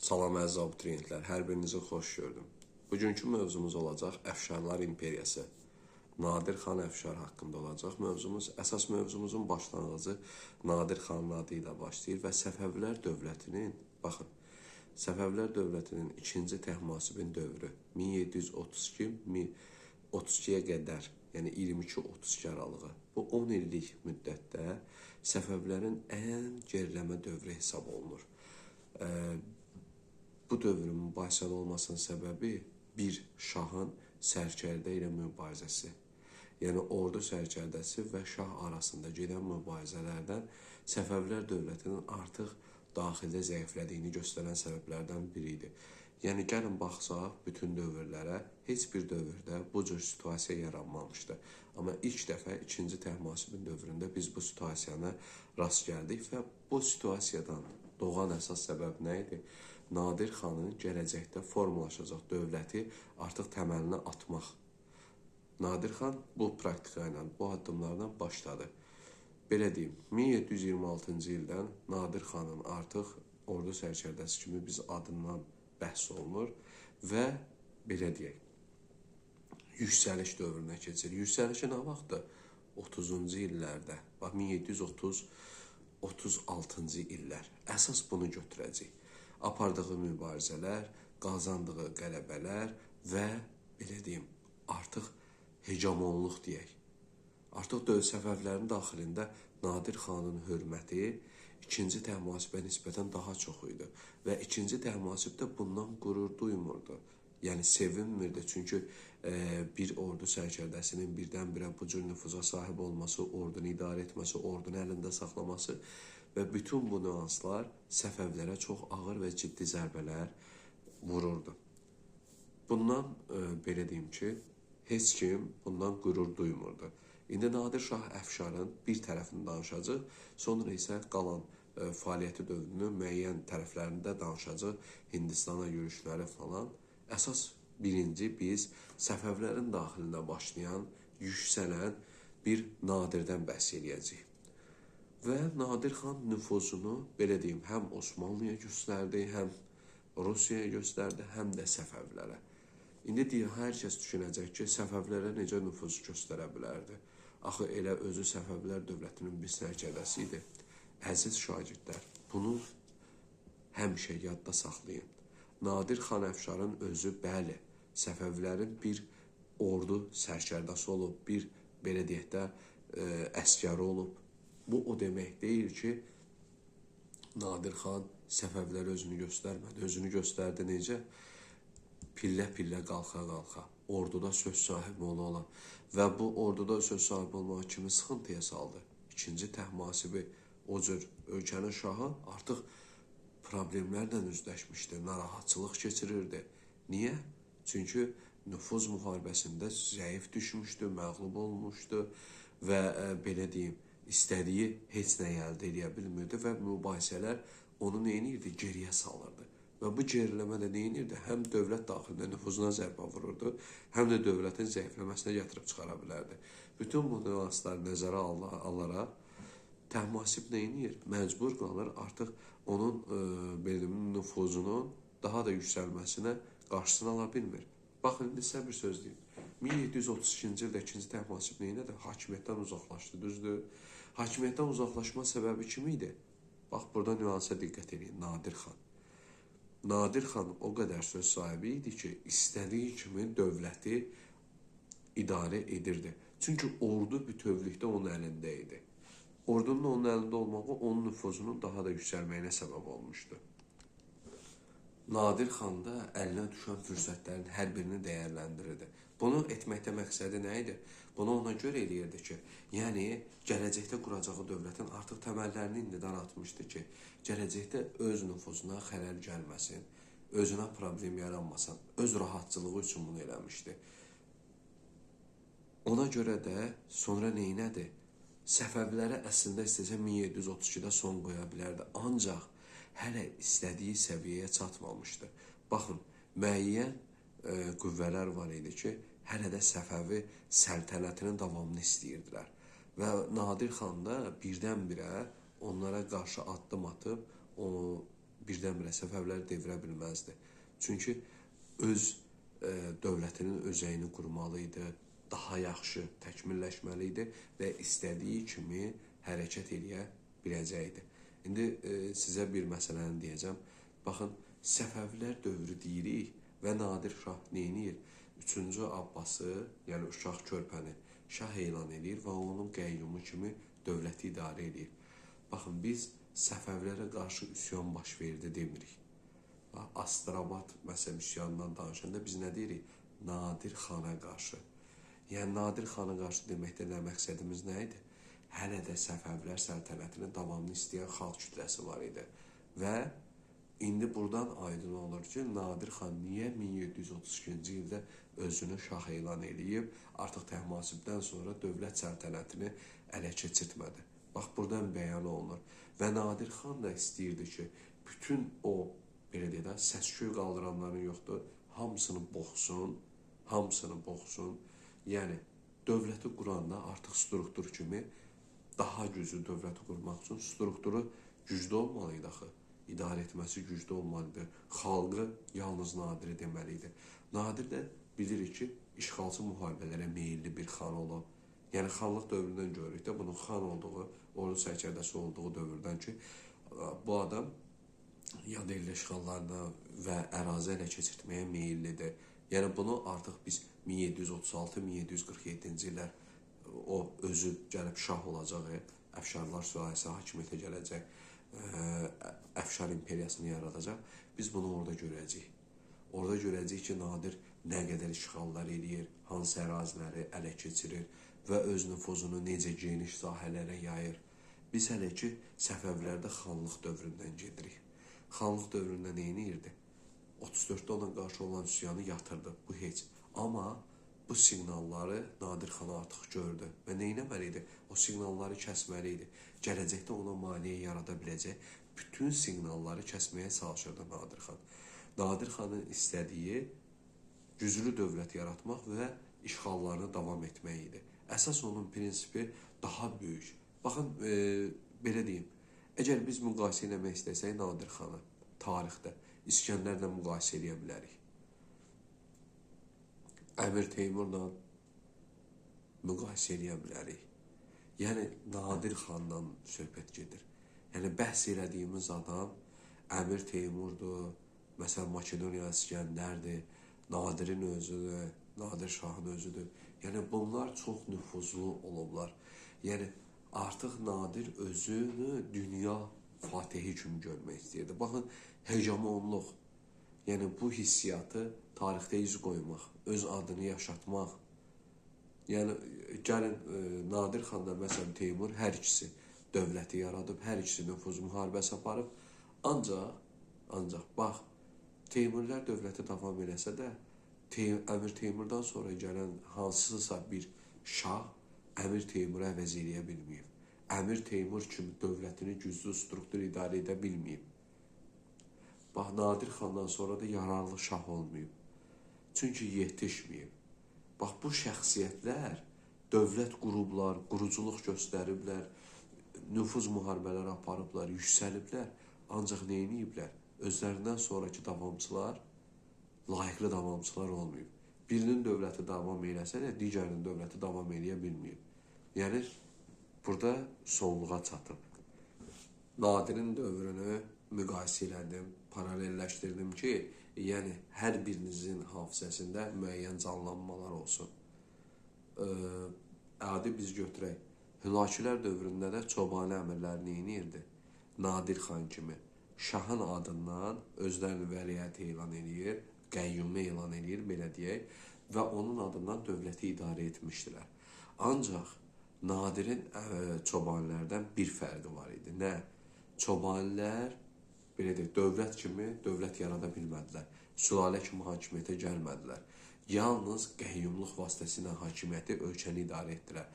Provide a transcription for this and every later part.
Salam əziz abituriyentlər, hər birinizi xoş gördüm. Bugünkü mövzumuz olacaq Əfşarlar İmperiyası. Nadir xan Əfşar haqqında olacaq mövzumuz. Əsas mövzumuzun başlanğıcı Nadir xanın adı ilə başlayır və Səfəvilər dövlətinin, baxın, Səfəvilər dövlətinin 2-ci Təhmasibin dövrü 1732-32-yə qədər, yəni 22-32 aralığı. Bu 10 illik müddətdə Səfəvlərin ən geriləmə dövrü hesab olunur. Bu dövrün mübahisəli olmasının səbəbi bir şahın sərkərdə ilə mübarizəsi. Yəni ordu sərkərdəsi və şah arasında gedən mübarizələrdən Səfəvilər dövlətinin artıq daxildə zəiflədiyini göstərən səbəblərdən biri idi. Yəni gəlin baxsaq bütün dövrlərə, heç bir dövrdə bu cür situasiya yaranmamışdı. Amma ilk dəfə 2-ci Təhmasibin dövründə biz bu situasiyanı rast gəldik və bu situasiyadan doğan əsas səbəb nə idi? Nadir xanın gələcəkdə formalaşacaq dövləti artıq təməlinə atmaq. Nadir xan bu praktika ilə, bu addımlarla başladı. Belə deyim, 1726-cı ildən Nadir xanın artıq ordu sərkərdəsi kimi biz adından bəhs olunur və belə deyək, yüksəliş dövrünə keçir. Yüksəlişi nə vaxtdır? 30-cu illərdə, 1730-36-cı illər. Əsas bunu götürəcək. Apardığı mübarizələr, qazandığı qələbələr və belə deyim, artıq hegemonluq deyək. Artıq Səfəvlərin daxilində Nadir xanın hörməti 2-ci Təhmasibə nisbətən daha çox idi və 2-ci Təhmasib də bundan qürur duymurdu. Yəni sevinmirdi, çünki bir ordu sərkərdəsinin birdən-birə bu cür nüfuza sahib olması, ordunu idarə etməsi, ordunu əlində saxlaması və bütün bu nüanslar Səfəvlərə çox ağır və ciddi zərbələr vururdu. Bundan belə deyim ki, heç kim bundan qürur duymurdu. İndi Nadir Şah Əfşarın bir tərəfini danışacaq, sonra isə qalan fəaliyyəti dövrünün müəyyən tərəflərində danışacaq, Hindistana yürüşləri falan. Əsas birinci biz Səfəvlərin daxilində başlayan, yüksələn bir Nadirdən bəhs edəcəyik. Və Nadir xan nüfuzunu, belə deyim, həm Osmanlıya göstərdi, həm Rusiyaya göstərdi, həm də Səfəvlərə. İndi deyək, hər kəs düşünəcək ki, Səfəvlərə necə nüfuz göstərə bilərdi? Axı elə özü Səfəvlər dövlətinin bir sərkərdəsi idi. Əziz şagirdlər, bunu həmişə yadda saxlayın. Nadir xan Əfşarın özü, bəli, Səfəvlərin bir ordu sərkərdəsi olub, bir, belə deyək də, əskəri olub. Bu o demək deyil ki, Nadir xan Səfəvlərə özünü göstərmədi. Özünü göstərdi necə? Pillə-pillə, qalxa-qalxa, orduda söz sahibi ola və bu orduda söz sahibi olmaq kimi sıxıntıya saldı. 2-ci Təhmasibi, o cür ölkənin şahı artıq problemlərlə üzləşmişdi, narahatçılıq keçirirdi. Niyə? Çünki nüfuz müharibəsində zəif düşmüşdü, məğlub olmuşdu və belə deyim, istədiyi heç nə əldə edə bilmirdi və mübahisələr onu neyinirdi? Geriyə salırdı. Və bu geriləmə də neyinirdi? Həm dövlət daxilində nüfuzuna zərbə vururdu, həm də dövlətin zəifləməsinə gətirib çıxara bilərdi. Bütün bu nüanslar nəzərə alaraq Təhmasib neyinir? Məcbur qalır artıq onun nüfuzunun daha da yüksəlməsinə qarşısını ala bilmir. Baxın, indi sizə bir söz deyim. 1732-ci ildə 2-ci Təhmasib neyinədir? Hakimiyyətdən uzaqlaşdı, düzdür? Hakimiyyətdən uzaqlaşma səbəbi kim idi? Bax, burada nüansa diqqət edin, Nadir xan. Nadir xan o qədər söz sahibi idi ki, istədiyi kimi dövləti idarə edirdi. Çünki ordu bütövlükdə onun əlində idi. Ordunun onun əlində olmağı onun nüfuzunun daha da yüksəlməyinə səbəb olmuşdu. Nadir xan da əlinə düşən fürsətlərin hər birini dəyərləndirirdi. Bunu etməkdə məqsədi nə idi? Bunu ona görə eləyirdi ki, yəni gələcəkdə quracağı dövlətin artıq təməllərini indidən atmışdı ki, gələcəkdə öz nüfuzuna xələl gəlməsin, özünə problem yaranmasın, öz rahatçılığı üçün bunu eləmişdi. Ona görə də sonra neynədir? Səfəvlərə əslində istəsə 1732-də son qoya bilərdi, ancaq hələ istədiyi səviyyəyə çatmamışdı. Baxın, müəyyən qüvvələr var idi ki, hələ də Səfəvi səltənətinin davamını istəyirdilər. Və Nadir xan da birdən-birə onlara qarşı addım atıb, onu birdən-birə Səfəvilər devirə bilməzdi. Çünki öz dövlətinin özəyini qurmalı idi, daha yaxşı təkmilləşməli idi və istədiyi kimi hərəkət edə biləcəkdi. İndi sizə bir məsələni deyəcəm. Baxın, Səfəvilər dövrü deyirik və Nadir Şah neynir? 3-cü Abbası, yəni uşaq körpəni şah elan edir və onun qəyyumu kimi dövləti idarə edir. Baxın, biz Səfəvlərə qarşı üsyan baş verdi demirik. Astrabat məsəl üsyanından danışanda biz nə deyirik? Nadir xana qarşı. Yəni, Nadir xana qarşı deməkdə nə məqsədimiz nə idi? Hələ də Səfəvlər səltənətinin davamını istəyən xalq kütləsi var idi. Və indi buradan aydın olur ki, Nadir xan niyə 1732-ci ildə özünü şah elan edib, artıq Təhmasibdən sonra dövlət səltənətini ələ keçirtmədi. Bax, buradan bəyan olunur. Və Nadir xan da istəyirdi ki, bütün o, belə deyək də, səsküy qaldıranların yoxdur, hamısını boxsun. Yəni, dövləti quranda artıq struktur kimi daha güclü dövləti qurmaq üçün strukturu güclü olmalıydı axı. İdarə etməsi güclü olmalıdır. Xalqı yalnız Nadiri deməliydi. Nadir də bilirik ki, işğalçı müharibələrə meyilli bir xan olub. Yəni, xanlıq dövründən görürük də bunun xan olduğu, ordu sərkərdəsi olduğu dövrdən ki, bu adam yad el işğallarına və ərazi ələ keçirtməyə meyillidir. Yəni, bunu artıq biz 1736-1747-ci illər o özü gəlib şah olacaq, Əfşarlar sülaləsi hakimiyyətə gələcək, Əfşar imperiyasını yaradacaq. Biz bunu orada görəcəyik. Orada görəcəyik ki, Nadir nə qədər işğallar edir, hansı əraziləri ələ keçirir və öz nüfuzunu necə geniş sahələrə yayır. Biz hələ ki, Səfəvlərdə xanlıq dövründən gedirik. Xanlıq dövründə neyniyirdi? 34-də ona qarşı olan üsyanı yatırdı, bu heç. Amma bu siqnalları Nadir xan artıq gördü və neynəməli idi? O siqnalları kəsməli idi. Gələcəkdə ona maneə yarada biləcək bütün siqnalları kəsməyə çalışırdı Nadir xan. Nadir xanın istədiyi güclü dövlət yaratmaq və işğallarını davam etmək idi. Əsas onun prinsipi daha böyük. Baxın, belə deyim, əgər biz müqayisə eləmək istəsək Nadir xanı tarixdə İskəndərlə müqayisə edə bilərik. Əmir Teymurla müqayisə edə bilərik. Yəni, Nadir xandan söhbət gedir. Yəni, bəhs elədiyimiz adam Əmir Teymurdur, məsələn, Makedoniya İskəndərdir, Nadirin özüdür, Nadir Şahın özüdür. Yəni, bunlar çox nüfuzlu olublar. Yəni, artıq Nadir özünü dünya fatihi kimi görmək istəyirdi. Baxın, hegemonluq, yəni bu hissiyatı tarixdə iz qoymaq, öz adını yaşatmaq. Yəni, gəlin, Nadir xanla, məsələn, Teymur hər ikisi dövləti yaradıb, hər ikisi nüfuz müharibəsi aparıb. Ancaq, bax, Teymurlər dövləti davam eləsə də, Əmir Teymurdan sonra gələn hansısa bir şah Əmir Teymuru əvəz eləyə bilməyib. Əmir Teymur kimi dövlətini güclü struktur idarə edə bilməyib. Bax, Nadir xandan sonra da yararlı şah olmayıb. Çünki yetişməyib. Bax, bu şəxsiyyətlər dövlət qurublar, quruculuq göstəriblər, nüfuz müharibələr aparıblar, yüksəliblər. Ancaq neyniyiblər? Özlərindən sonraki davamçılar layiqli davamçılar olmayıb. Birinin dövləti davam eləsə də, digərinin dövləti davam eləyə bilməyib. Yəni, burada sonluğa çatıb. Nadirin dövrünü müqayisə elədim, paralelləşdirdim ki, yəni hər birinizin hafizəsində müəyyən canlanmalar olsun. Adi biz götürək. Hülakülər dövründə də Çobani əmirlər neynirdi? Nadir xan kimi şahın adından özlərini vəliyyəti elan edir, qəyyumlu elan edir, belə deyək, və onun adından dövləti idarə etmişdilər. Ancaq Nadirin Çobanilərdən bir fərqi var idi. Nə? Çobanilər, belə deyək, dövlət kimi dövlət yarada bilmədilər. Sülalə kimi hakimiyyətə gəlmədilər. Yalnız qəyyumluq vasitəsilə hakimiyyəti, ölkəni idarə etdilər.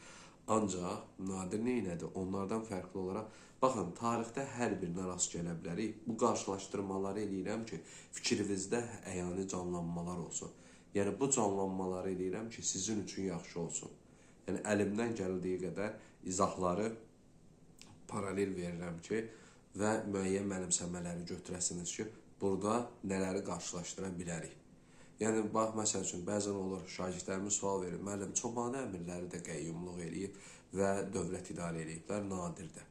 Ancaq Nadir neynədi? Onlardan fərqli olaraq, baxın, tarixdə hər birinə rast gələ bilərik. Bu qarşılaşdırmaları eləyirəm ki, fikrinizdə əyani canlanmalar olsun. Yəni, bu canlanmaları eləyirəm ki, sizin üçün yaxşı olsun. Yəni, əlimdən gəldiyi qədər izahları paralel verirəm ki, və müəyyən mənimsəmələri götürəsiniz ki, burada nələri qarşılaşdıra bilərik. Yəni, bax, məsəl üçün, bəzən olur, şagirdlərimiz sual verir, müəllim, Çobanı əmirləri də qəyyumluq eləyib və dövlət idarə eləyiblər, Nadirdə.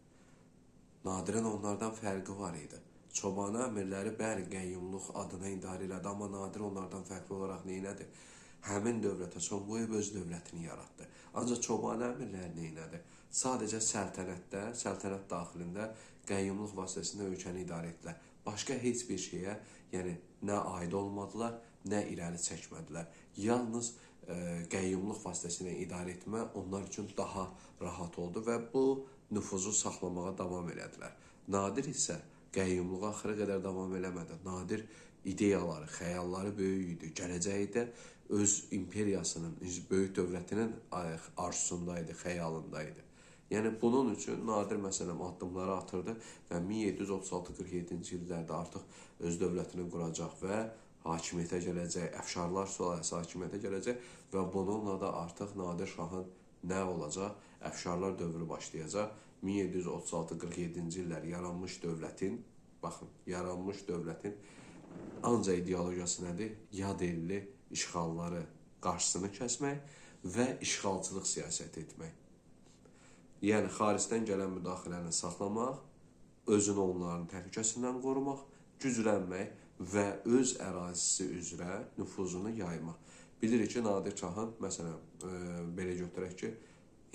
Nadirin onlardan fərqi var idi. Çobanı əmirləri bəli qəyyumluq adına idarə elədi, amma Nadir onlardan fərqli olaraq neynədi? Həmin dövlətə son qoyub öz dövlətini yaratdı. Ancaq Çobanı əmirləri neynədi? Sadəcə səltənətdə, səltənət daxilində qəyyumluq vasitəsində ölkəni idarə etdilər. Başqa heç bir şeyə, yəni nə aid olmadılar, nə irəli çəkmədilər. Yalnız qəyyumluq vasitəsilə idarə etmə onlar üçün daha rahat oldu və bu nüfuzu saxlamağa davam elədilər. Nadir isə qəyyumluğa axıra qədər davam eləmədi. Nadir ideyaları, xəyalları böyük idi. Gələcəyi də öz imperiyasının, böyük dövlətinin arzusundaydı, xəyalındaydı. Yəni, bunun üçün Nadir məsələn addımları atırdı və 1736-47-ci illərdə artıq öz dövlətini quracaq və hakimiyyətə gələcək, əfşarlar sülaləsi hakimiyyətə gələcək və bununla da artıq Nadir Şahın nə olacaq? Əfşarlar dövrü başlayacaq. 1736-47-ci illər yaranmış dövlətin, baxın, yaranmış dövlətin ancaq ideologiyası nədir? Yad elli işğalları qarşısını kəsmək və işğalçılıq siyasəti etmək. Yəni, xaricdən gələn müdaxiləni saxlamaq, özünü onların təhlükəsindən qorumaq, güclənmək və öz ərazisi üzrə nüfuzunu yaymaq. Bilirik ki, Nadir Şahın, məsələn, belə götürək ki,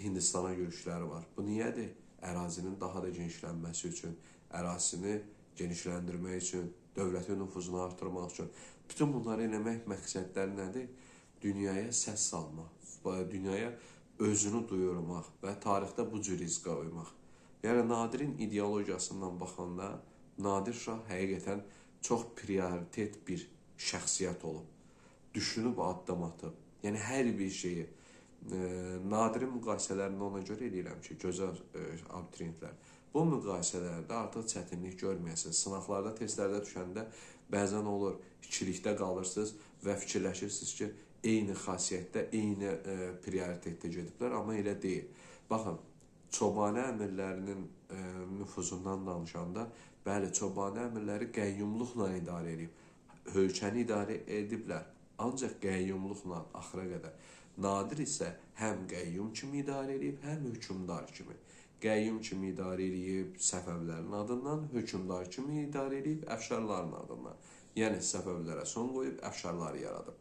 Hindistana yürüşləri var. Bu niyədir? Ərazinin daha da genişlənməsi üçün, ərazisini genişləndirmək üçün, dövlətin nüfuzunu artırmaq üçün. Bütün bunları eləmək məqsədləri nədir? Dünyaya səs salmaq, dünyaya özünü duyurmaq və tarixdə bu cür iz qoymaq. Yəni, Nadirin ideologiyasından baxanda, Nadir Şah həqiqətən çox prioritet bir şəxsiyyət olub. Düşünüb addım atıb. Yəni, hər bir şeyi. Nadirin müqayisələrini ona görə eləyirəm ki, gözəl abituriyentlər. Bu müqayisələrdə artıq çətinlik görməyəsiniz. Sınaqlarda, testlərdə düşəndə bəzən olur, ikilikdə qalırsınız və fikirləşirsiniz ki, eyni xasiyyətdə, eyni prioritetdə gediblər, amma elə deyil. Baxın, Çobanı əmirlərinin nüfuzundan danışanda, bəli, Çobanı əmirləri qəyyumluqla idarə edib, ölkəni idarə ediblər, ancaq qəyyumluqla axıra qədər. Nadir isə həm qəyyum kimi idarə edib, həm hökmdar kimi. Qəyyum kimi idarə edib Səfəvilərin adından, hökmdar kimi idarə edib əfşarların adından. Yəni, Səfəvilərə son qoyub əfşarları yaradıb.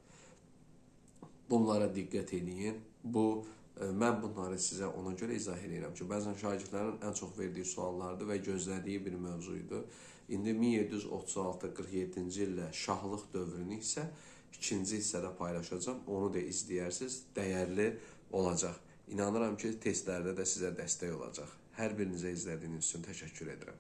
Bunlara diqqət edin. Mən bunları sizə ona görə izah edirəm ki, bəzən şagirdlərin ən çox verdiyi suallardır və gözlədiyi bir mövzuydu. İndi 1736-47-ci illə şahlıq dövrünü isə ikinci hissədə paylaşacağım. Onu da izləyərsiniz, dəyərli olacaq. İnanıram ki, testlərdə də sizə dəstək olacaq. Hər birinizə izlədiyiniz üçün təşəkkür edirəm.